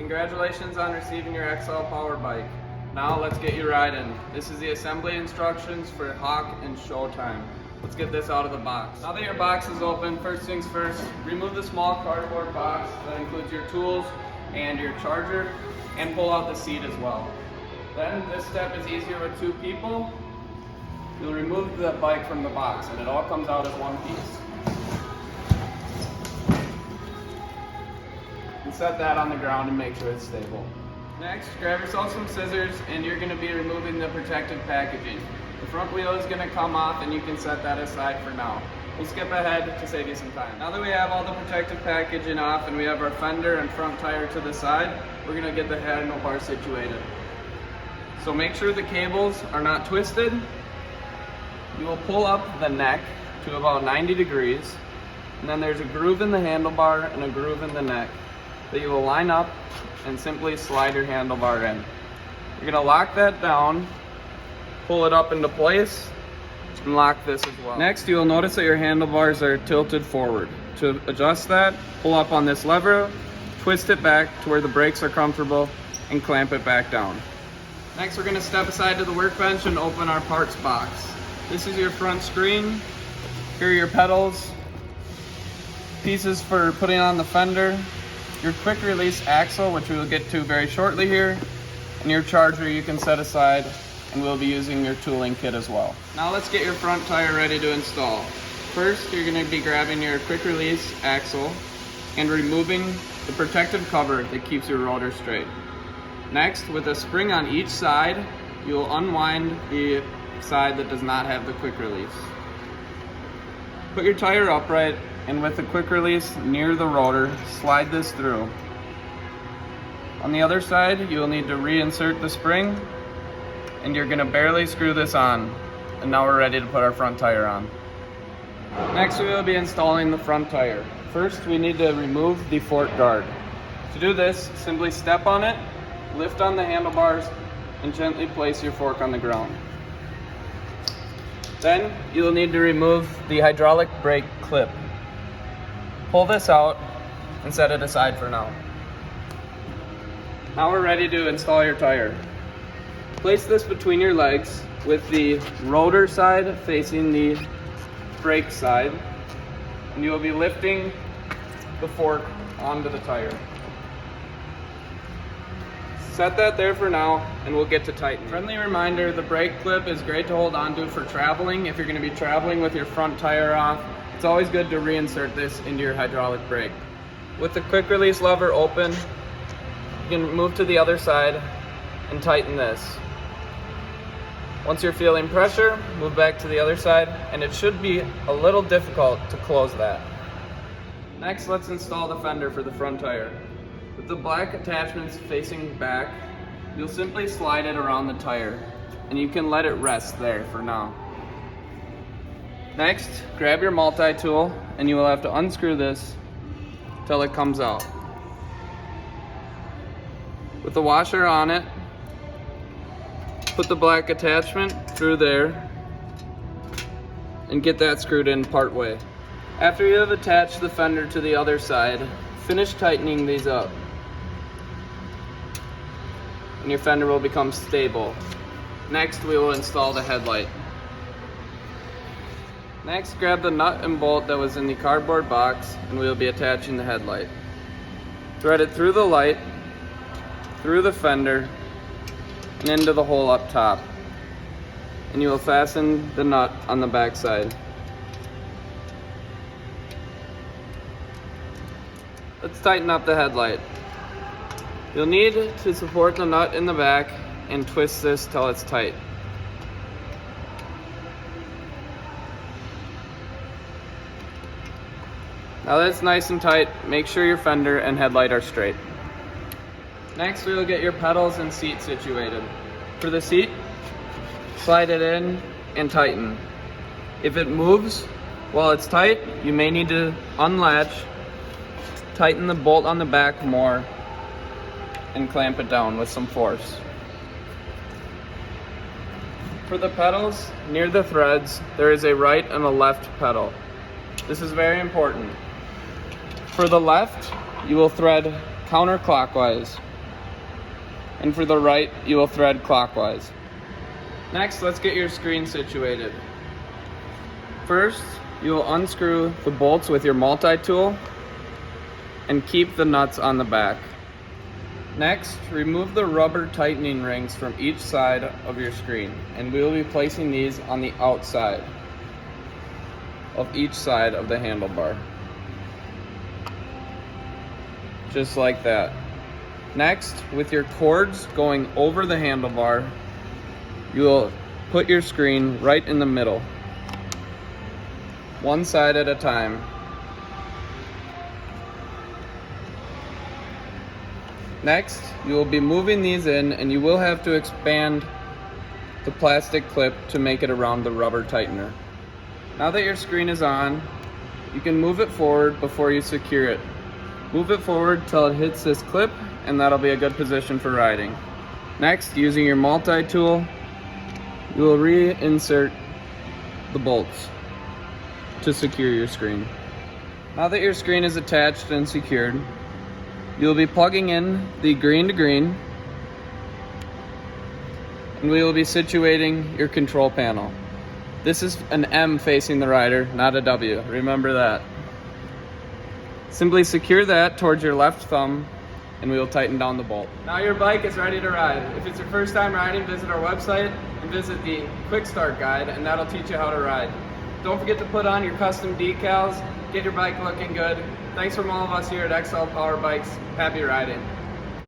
Congratulations on receiving your XL Power Bike. Now let's get you riding. This is the assembly instructions for Hawk and Showtime. Let's get this out of the box. Now that your box is open, first things first, remove the small cardboard box that includes your tools and your charger, and pull out the seat as well. Then this step is easier with two people. You'll remove the bike from the box and it all comes out as one piece. And set that on the ground and make sure it's stable. Next, grab yourself some scissors and you're going to be removing the protective packaging. The front wheel is going to come off and you can set that aside for now. We'll skip ahead to save you some time. Now that we have all the protective packaging off and we have our fender and front tire to the side, we're going to get the handlebar situated. So make sure the cables are not twisted. You will pull up the neck to about 90 degrees, and then there's a groove in the handlebar and a groove in the neck that you will line up and simply slide your handlebar in. You're going to lock that down, pull it up into place, and lock this as well. Next, you will notice that your handlebars are tilted forward. To adjust that, pull up on this lever, twist it back to where the brakes are comfortable, and clamp it back down. Next, we're going to step aside to the workbench and open our parts box. This is your front screen. Here are your pedals, pieces for putting on the fender, your quick release axle, which we will get to very shortly here, and your charger you can set aside, and we'll be using your tooling kit as well. Now let's get your front tire ready to install. First, you're going to be grabbing your quick release axle and removing the protective cover that keeps your rotor straight. Next, with a spring on each side, you will unwind the side that does not have the quick release. Put your tire upright and with the quick release near the rotor, slide this through. On the other side, you will need to reinsert the spring and you're going to barely screw this on. And now we're ready to put our front tire on. Next, we will be installing the front tire. First, we need to remove the fork guard. To do this, simply step on it, lift on the handlebars, and gently place your fork on the ground. Then, you'll need to remove the hydraulic brake clip. Pull this out and set it aside for now. Now we're ready to install your tire. Place this between your legs with the rotor side facing the brake side, and you will be lifting the fork onto the tire. Set that there for now and we'll get to tightening. Friendly reminder, the brake clip is great to hold onto for traveling. If you're going to be traveling with your front tire off, it's always good to reinsert this into your hydraulic brake. With the quick release lever open, you can move to the other side and tighten this. Once you're feeling pressure, move back to the other side, and it should be a little difficult to close that. Next, let's install the fender for the front tire. With the black attachments facing back, you'll simply slide it around the tire, and you can let it rest there for now. Next, grab your multi-tool, and you will have to unscrew this till it comes out. With the washer on it, put the black attachment through there and get that screwed in part way. After you have attached the fender to the other side, finish tightening these up and your fender will become stable. Next, we will install the headlight. Next, grab the nut and bolt that was in the cardboard box and we will be attaching the headlight. Thread it through the light, through the fender, and into the hole up top. And you will fasten the nut on the back side. Let's tighten up the headlight. You'll need to support the nut in the back and twist this till it's tight. Now that it's nice and tight, make sure your fender and headlight are straight. Next, we will get your pedals and seat situated. For the seat, slide it in and tighten. If it moves while it's tight, you may need to unlatch, tighten the bolt on the back more, and clamp it down with some force. For the pedals, near the threads, there is a right and a left pedal. This is very important. For the left, you will thread counterclockwise. and for the right, you will thread clockwise. Next, let's get your screen situated. First, you will unscrew the bolts with your multi-tool and keep the nuts on the back. Next, remove the rubber tightening rings from each side of your screen, and we will be placing these on the outside of each side of the handlebar. Just like that. Next, with your cords going over the handlebar, you will put your screen right in the middle, one side at a time. Next, you will be moving these in, and you will have to expand the plastic clip to make it around the rubber tightener. Now that your screen is on, you can move it forward before you secure it. Move it forward till it hits this clip, and that'll be a good position for riding. Next, using your multi-tool, you will reinsert the bolts to secure your screen. Now that your screen is attached and secured, you'll be plugging in the green to green, and we will be situating your control panel. This is an M facing the rider, not a W. Remember that. Simply secure that towards your left thumb, and we will tighten down the bolt. Now your bike is ready to ride. If it's your first time riding, visit our website and visit the Quick Start Guide, and that'll teach you how to ride. Don't forget to put on your custom decals, get your bike looking good. Thanks from all of us here at XL Power Bikes. Happy riding.